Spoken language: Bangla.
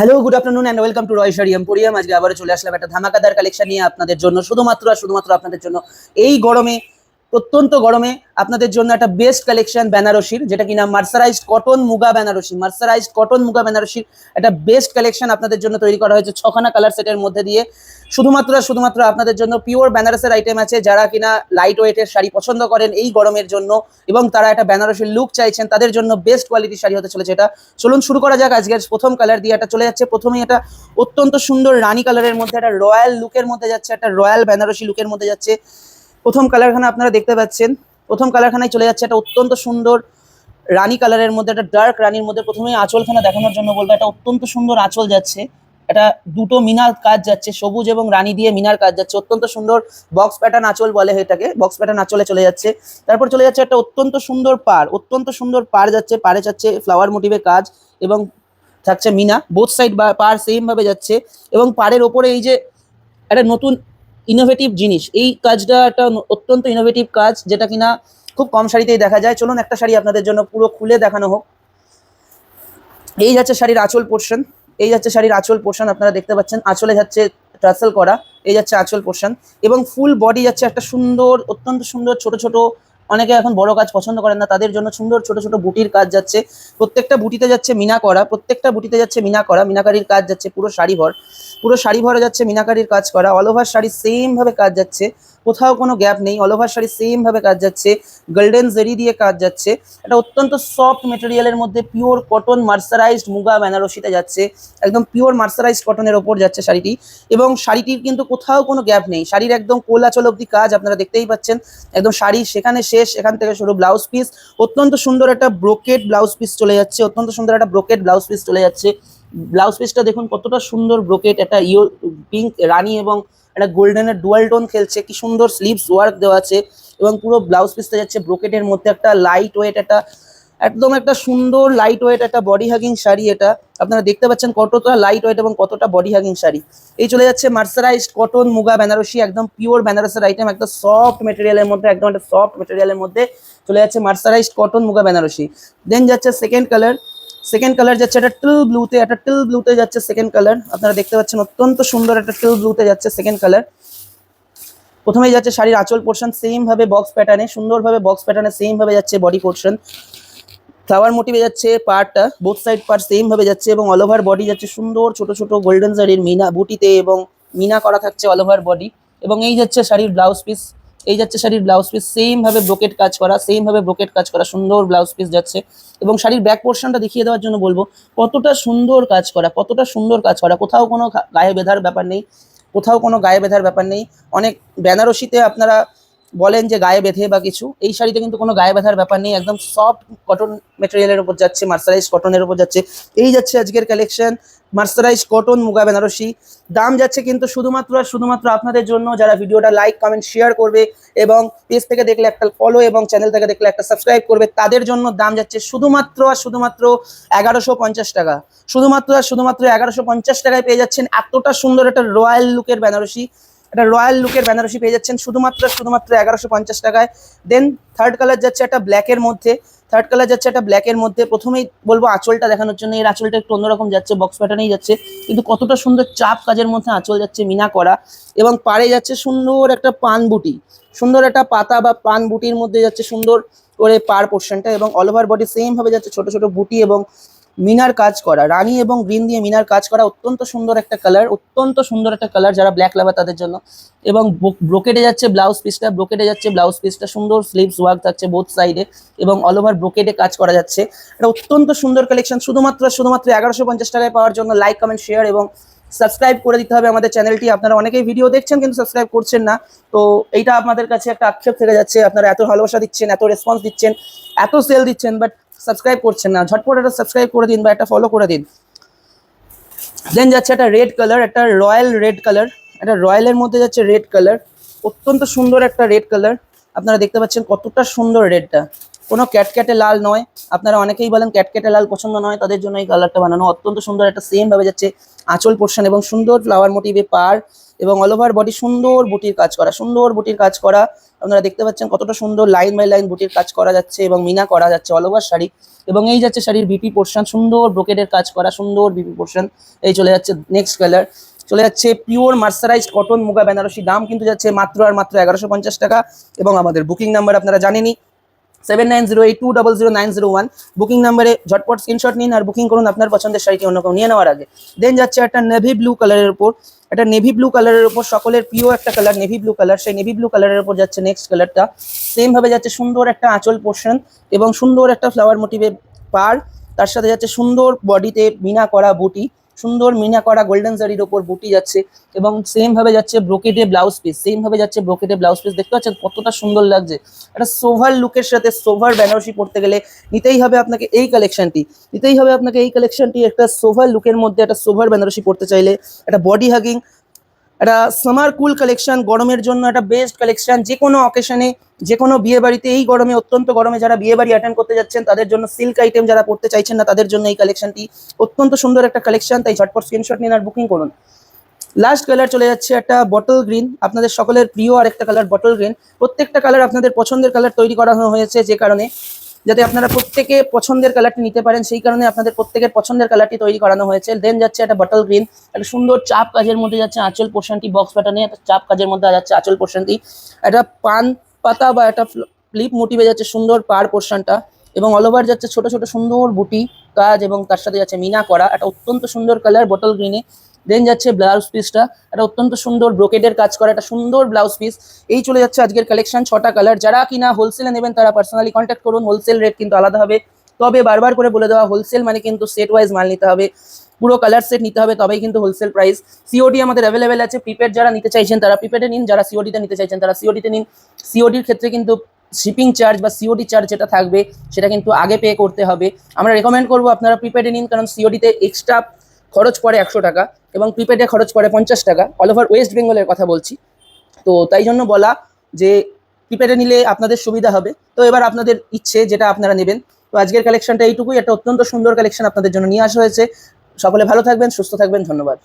Hello, good afternoon and welcome to Roy sari emporium. আজকে আবারও চলে আসলাম একটা ধামাকাদার কালেকশন নিয়ে আপনাদের জন্য, শুধুমাত্র আপনাদের জন্য। এই গরমে, অত্যন্ত গরমে আপনাদের জন্য একটা বেস্ট কালেকশন বেনারসির, যেটা কিনা mercerised cotton muga Banarasi. Mercerised cotton muga বেনারসির একটা বেস্ট কালেকশন আপনাদের জন্য তৈরি করা হয়েছে 6খানা কালার সেটের মধ্যে দিয়ে। শুধুমাত্র আপনাদের জন্য পিওর বেনারসের আইটেম আছে। যারা কিনা লাইট ওয়েটের শাড়ি পছন্দ করেন এই গরমের জন্য এবং তারা একটা বেনারসির লুক চাইছেন, তাদের জন্য বেস্ট কোয়ালিটির শাড়ি হতে চলেছে এটা। চলুন শুরু করা যাক। আজকের প্রথম কালার দিয়ে এটা চলে যাচ্ছে। প্রথমেই এটা অত্যন্ত সুন্দর রানী কালারের মধ্যে একটা রয়্যাল লুকের মধ্যে যাচ্ছে, একটা রয়্যাল বেনারসি লুকের মধ্যে যাচ্ছে। প্রথম কালারখানা আপনারা দেখতে পাচ্ছেন। প্রথম কালারখানায় চলে যাচ্ছে একটা অত্যন্ত সুন্দর রানী কালারের মধ্যে, একটা ডার্ক রানীর মধ্যে। প্রথমেই আঁচলখানা দেখানোর জন্য বলবো, একটা অত্যন্ত সুন্দর আঁচল যাচ্ছে। এটা দুটো মিনার কাজ যাচ্ছে, সবুজ এবং রানী দিয়ে মিনার কাজ যাচ্ছে। অত্যন্ত সুন্দর বক্স প্যাটার্ন আঁচল বলে এটাকে, বক্স প্যাটার্ন আঁচলে চলে যাচ্ছে। তারপর চলে যাচ্ছে একটা অত্যন্ত সুন্দর পাড়, অত্যন্ত সুন্দর পাড় যাচ্ছে। পাড়ে যাচ্ছে ফ্লাওয়ার মোটিভের কাজ এবং থাকছে মিনা, বোথ সাইড বা পাড় সেম ভাবে যাচ্ছে। এবং পাড়ের ওপরে এই যে একটা নতুন ইনোভেটিভ জিনিস, এই কাজটা একটা অত্যন্ত ইনোভেটিভ কাজ, যেটা কিনা খুব কম শাড়িতেই দেখা যায়। চলুন একটা শাড়ি আপনাদের জন্য পুরো খুলে দেখানো হোক। এই যাচ্ছে শাড়ির আঁচল পোর্শন, এই যাচ্ছে শাড়ির আঁচল পোর্শন। আপনারা দেখতে পাচ্ছেন আঁচলে যাচ্ছে টাসেল করা, এই যাচ্ছে আঁচল পোর্শন। এবং ফুল বডি যাচ্ছে একটা সুন্দর, অত্যন্ত সুন্দর ছোট ছোট, অনেকে এখন বড় কাজ পছন্দ করেন না, তাদের জন্য সুন্দর ছোট ছোট বুটির কাজ যাচ্ছে। প্রত্যেকটা বুটিতে যাচ্ছে মিনা করা, প্রত্যেকটা বুটিতে যাচ্ছে মিনা করা, মিনাকারির কাজ যাচ্ছে পুরো শাড়ি ভর। পুরো শাড়ি ভরে যাচ্ছে মিনাকারির কাজ করা। অল ওভার শাড়ি সেম ভাবে কাজ যাচ্ছে, কোথাও কোনো গ্যাপ নেই। অল ওভার শাড়ি সেম ভাবে কাজ যাচ্ছে, গোল্ডেন জেরি দিয়ে কাজ যাচ্ছে। এটা অত্যন্ত সফট মেটেরিয়ালের মধ্যে পিওর কটন মার্সারাইজড মুগা বেনারসিতে যাচ্ছে, একদম পিওর মার্সারাইজড কটনের ওপর যাচ্ছে শাড়িটি। এবং শাড়িটির কিন্তু কোথাও কোনো গ্যাপ নেই। শাড়ির একদম কোলাচল অব্দি কাজ আপনারা দেখতেই পাচ্ছেন, একদম শাড়ি সেখানে শেষ, এখান থেকে শুরু। ব্লাউজ পিস অত্যন্ত সুন্দর একটা ব্রোকেড ব্লাউজ পিস চলে যাচ্ছে, অত্যন্ত সুন্দর একটা ব্রোকেড ব্লাউজ পিস চলে যাচ্ছে। ব্লাউজ পিসটা দেখুন কতটা সুন্দর ব্রোকেড, একটা পিঙ্ক রানী এবং একটা গোল্ডেনের ডুয়াল টোন খেলছে, কি সুন্দর স্লিভস ওয়ার্ক দেওয়া আছে। এবং পুরো ব্লাউজ পিসটা যাচ্ছে ব্রোকেটের মধ্যে, একটা লাইট ওয়েট, একটা একদম একটা সুন্দর লাইট ওয়েট একটা বডি হাগিং শাড়ি। এটা আপনারা দেখতে পাচ্ছেন কতটা লাইট ওয়েট এবং কতটা বডি হাগিং শাড়ি। এই চলে যাচ্ছে মার্সারাইজড কটন মুগা বেনারসি, একদম পিওর বেনারসের আইটেম, একদম সফট মেটেরিয়ালের মধ্যে, একদম একটা সফট মেটেরিয়ালের মধ্যে চলে যাচ্ছে মার্সারাইজড কটন মুগা বেনারসি। দেন যাচ্ছে সেকেন্ড কালার। সেকেন্ড কালার যাচ্ছে একটা টিল ব্লুতে, একটা টিল ব্লুতে যাচ্ছে সেকেন্ড কালার। আপনারা দেখতে পাচ্ছেন অত্যন্ত সুন্দর একটা টিল ব্লুতে যাচ্ছে সেকেন্ড কালার। প্রথমেই যাচ্ছে শাড়ির আঁচল পোর্শন সেম ভাবে বক্স প্যাটার্নে, সুন্দরভাবে বক্স প্যাটার্নে সেম ভাবে যাচ্ছে বডি পোর্শন। ফ্লাওয়ার মোটিভে যাচ্ছে পার্টটা, বোথ সাইড পার্ট সেম ভাবে যাচ্ছে। এবং অল ওভার বডি যাচ্ছে সুন্দর ছোট ছোট গোল্ডেন শাড়ির মিনা বুটিতে এবং মিনা করা থাকছে অল ওভার বডি। এবং এই যাচ্ছে শাড়ির ব্লাউজ পিস, এই যাচ্ছে শাড়ির ব্লাউজ পিস সেম ভাবে ব্রোকেট কাজ করা, সেম ভাবে ব্রোকেট কাজ করা, সুন্দর ব্লাউজ পিস যাচ্ছে। এবং শাড়ির ব্যাক পোর্শনটা দেখিয়ে দেওয়ার জন্য বলবো, কতটা সুন্দর কাজ করা, কতটা সুন্দর কাজ করা। কোথাও কোনো গায়ে বেঁধার ব্যাপার নেই, কোথাও কোনো গায়ে বেঁধার ব্যাপার নেই। অনেক বেনারসিতে আপনারা বলেন যে গায়ে বেঁধে বা কিছু, এই শাড়িতে কিন্তু কোনো গায়ে ব্যথার ব্যাপার নেই, একদম সফট কটন মেটেরিয়ালের উপর যাচ্ছে, মার্সারাইজ কটনের উপর যাচ্ছে। এই যাচ্ছে আজকের collection mercerise cotton muga Banarasi. দাম যাচ্ছে কিন্তু শুধুমাত্র আপনাদের জন্য, যারা ভিডিওটা লাইক কমেন্ট শেয়ার করবে এবং পেজ থেকে দেখলে একটা ফলো এবং চ্যানেল থেকে দেখলে একটা সাবস্ক্রাইব করবে, তাদের জন্য দাম যাচ্ছে শুধুমাত্র 1150 টাকা। শুধুমাত্র 1150 টাকায় পেয়ে যাচ্ছেন এতটা সুন্দর একটা রয়্যাল লুকের বেনারসি, একটা রয়্যাল লুকের বেনারসি পেয়ে যাচ্ছেন শুধুমাত্র 1150 টাকায়। দেন থার্ড কালার যাচ্ছে একটা ব্ল্যাকের মধ্যে, থার্ড কালার যাচ্ছে একটা ব্ল্যাকের মধ্যে। প্রথমেই বলবো আঁচলটা দেখানোর জন্য, এর আঁচলটা একটু অন্যরকম যাচ্ছে, বক্স প্যাটার্নেই যাচ্ছে, কিন্তু কতটা সুন্দর চাপ কাজের মধ্যে আঁচল যাচ্ছে মিনা করা। এবং পাড়ে যাচ্ছে সুন্দর একটা পান বুটি, সুন্দর একটা পাতা বা পান বুটির মধ্যে যাচ্ছে সুন্দর করে পার পোর্শনটা। এবং অল ওভার বডি সেম ভাবে যাচ্ছে ছোট ছোট বুটি এবং মিনার কাজ করা, রানী এবং গ্রিন দিয়ে মিনার কাজ করা। অত্যন্ত সুন্দর একটা কালার, অত্যন্ত সুন্দর একটা কালার, যারা ব্ল্যাক লাভার তাদের জন্য। এবং ব্রোকেটে যাচ্ছে ব্লাউজ পিসটা, ব্রোকেটে যাচ্ছে ব্লাউজ পিসটা, সুন্দর স্লিভস ওয়ার্ক থাকছে বোথ সাইডে এবং অল ওভার ব্রোকেটে কাজ করা যাচ্ছে। এটা অত্যন্ত সুন্দর কালেকশন। শুধুমাত্র 1150 টাকায় পাওয়ার জন্য লাইক কমেন্ট শেয়ার এবং সাবস্ক্রাইব করে দিতে হবে আমাদের চ্যানেলটি। আপনারা অনেকেই ভিডিও দেখছেন কিন্তু সাবস্ক্রাইব করছেন না, তো এইটা আপনাদের কাছে একটা আক্ষেপ থেকে যাচ্ছে। আপনারা এত ভালোবাসা দিচ্ছেন, এত রেসপন্স দিচ্ছেন, এত সেল দিচ্ছেন, বাট সাবস্ক্রাইব করছেন না। ঝটপট একটা সাবস্ক্রাইব করে দিন বা একটা ফলো করে দিন। দেন যাচ্ছে একটা রেড কালার, একটা রয়্যাল রেড কালার, একটা রয়্যালের মধ্যে যাচ্ছে রেড কালার, অত্যন্ত সুন্দর একটা রেড কালার। আপনারা দেখতে পাচ্ছেন কতটা সুন্দর রেডটা, কোনো ক্যাটক্যাটে লাল নয়। আপনারা অনেকেই বলেন ক্যাটক্যাটে লাল পছন্দ নয়, তাদের জন্য এই কালারটা বানানো। অত্যন্ত সুন্দর একটা সেম ভাবে যাচ্ছে আঁচল পোর্শন এবং সুন্দর ফ্লাওয়ার মোটিভে পার এবং অল ওভার বডি সুন্দর বুটির কাজ করা, সুন্দর বুটির কাজ করা। আপনারা দেখতে পাচ্ছেন কতটা সুন্দর লাইন বাই লাইন বুটির কাজ করা যাচ্ছে এবং মিনা করা যাচ্ছে অল ওভার শাড়ি। এবং এই যাচ্ছে শাড়ির বিপি পোর্শন, সুন্দর ব্রোকেডের কাজ করা, সুন্দর বিপি পোর্শন। এই চলে যাচ্ছে নেক্সট কালার, চলে যাচ্ছে pure mercerised cotton muga Banarasi. দাম কিন্তু যাচ্ছে মাত্র আর মাত্র 1150 টাকা। এবং আমাদের বুকিং নাম্বার আপনারা জানেনই 7908200901। বুকিং নাম্বারে ঝটপট স্ক্রিনশট নিন আর বুকিং করুন আপনার পছন্দের শাড়িটি অন্য কেউ নিয়ে নেওয়ার আগে। দেন যাচ্ছে একটা নেভি ব্লু কালারের উপর, একটা নেভি ব্লু কালারের উপর সকলের প্রিয় একটা কালার নেভি ব্লু কালার। সেই নেভি ব্লু কালারের উপর যাচ্ছে নেক্সট কালারটা। সেম ভাবে যাচ্ছে সুন্দর একটা আঁচল পোর্শন এবং সুন্দর একটা ফ্লাওয়ার মোটিভে পার, তার সাথে যাচ্ছে সুন্দর বডিতে মিনা করা বুটি, সুন্দর মিনা করা গোল্ডেন জারির ওপর বুটি যাচ্ছে। এবং সেম ভাবে যাচ্ছে ব্রোকেডে ব্লাউজ পিস, সেম ভাবে যাচ্ছে ব্রোকেডে ব্লাউজ পিস। দেখতে পাচ্ছেন কতটা সুন্দর লাগছে। একটা সোভার লুকের সাথে সোভার বেনারসি পড়তে গেলে নিতেই হবে আপনাকে এই কালেকশনটি, নিতেই হবে আপনাকে এই কালেকশনটি। একটা সোভার লুকের মধ্যে একটা সোভার বেনারসি পড়তে চাইলে, একটা বডি হাগিং, একটা সামার কুল কালেকশন, গরমের জন্য একটা বেস্ট কালেকশন। যে কোনো অকেশনে, যে কোনো বিয়ে বাড়িতে, এই গরমে, অত্যন্ত গরমে যারা বিয়ে বাড়ি অ্যাটেন্ড করতে যাচ্ছেন তাদের জন্য, সিল্ক আইটেম যারা পড়তে চাইছেন না তাদের জন্য এই কালেকশনটি অত্যন্ত সুন্দর একটা কালেকশন। তাই ঝটপট স্ক্রিনশট নিন আর বুকিং করুন। লাস্ট কালার চলে যাচ্ছে একটা বটল গ্রিন, আপনাদের সকলের প্রিয় আর একটা কালার বটল গ্রিন। প্রত্যেকটা কালার আপনাদের পছন্দের কালার তৈরি করা হয়েছে, যে কারণে যাতে আপনারা প্রত্যেকে পছন্দের কালারটি নিতে পারেন, সেই কারণে আপনাদের প্রত্যেকের পছন্দের কালারটি তৈরি করানো হয়েছে। দেন যাচ্ছে একটা বটল গ্রিন, একটা সুন্দর চাপ কাজের মধ্যে যাচ্ছে আঁচল পোর্শনটি, বক্স প্যাটার্নে একটা চাপ কাজের মধ্যে যাচ্ছে আঁচল পোর্শনটি। একটা পান পাতা বা একটা ফ্লিপ মোটিভে যাচ্ছে সুন্দর পার পোর্শনটা। এবং অল ওভার যাচ্ছে ছোট ছোট সুন্দর বুটি কাজ এবং তার সাথে যাচ্ছে মিনা করা, একটা অত্যন্ত সুন্দর কালার বটল গ্রিনে। দেন যাচ্ছে ব্লাউজ পিসটা, একটা অত্যন্ত সুন্দর ব্রোকেডের কাজ করা একটা সুন্দর ব্লাউজ পিস। এই চলে যাচ্ছে আজকের কালেকশন, 6টা কালার। যারা কিনা হোলসেলে নেবেন তারা পার্সোনালি কন্ট্যাক্ট করুন, হোলসেল রেট কিন্তু আলাদা হবে। তবে বারবার করে বলে দেওয়া, হোলসেল মানে কিন্তু সেট ওয়াইজ মাল নিতে হবে, পুরো কালার সেট নিতে হবে, তবেই কিন্তু হোলসেল প্রাইস। সিওডি আমাদের অ্যাভেলেবেল আছে, প্রিপেড যারা নিতে চাইছেন তারা প্রিপেডে নিন, যারা সিওডিতে নিতে চাইছেন তারা সিওডিতে নিন। সিওডির ক্ষেত্রে কিন্তু শিপিং চার্জ বা সিওডি চার্জ যেটা থাকবে সেটা কিন্তু আগে পে করতে হবে। আমরা রেকমেন্ড করবো আপনারা প্রিপেডে নিন, কারণ সিওডিতে এক্সট্রা খরচ পড়ে 100 টাকা এবং প্রিপেডে খরচ পড়ে 50 টাকা। অল ওভার ওয়েস্ট বেঙ্গলের কথা বলছি, তো তাই জন্য বলা যে প্রিপেডে নিলে আপনাদের সুবিধা হবে। তো এবার আপনাদের ইচ্ছে যেটা আপনারা নেবেন। তো আজকের কালেকশনটা এইটুকুই, একটা অত্যন্ত সুন্দর কালেকশন আপনাদের জন্য নিয়ে আসা হয়েছে। সকলে ভালো থাকবেন, সুস্থ থাকবেন, ধন্যবাদ।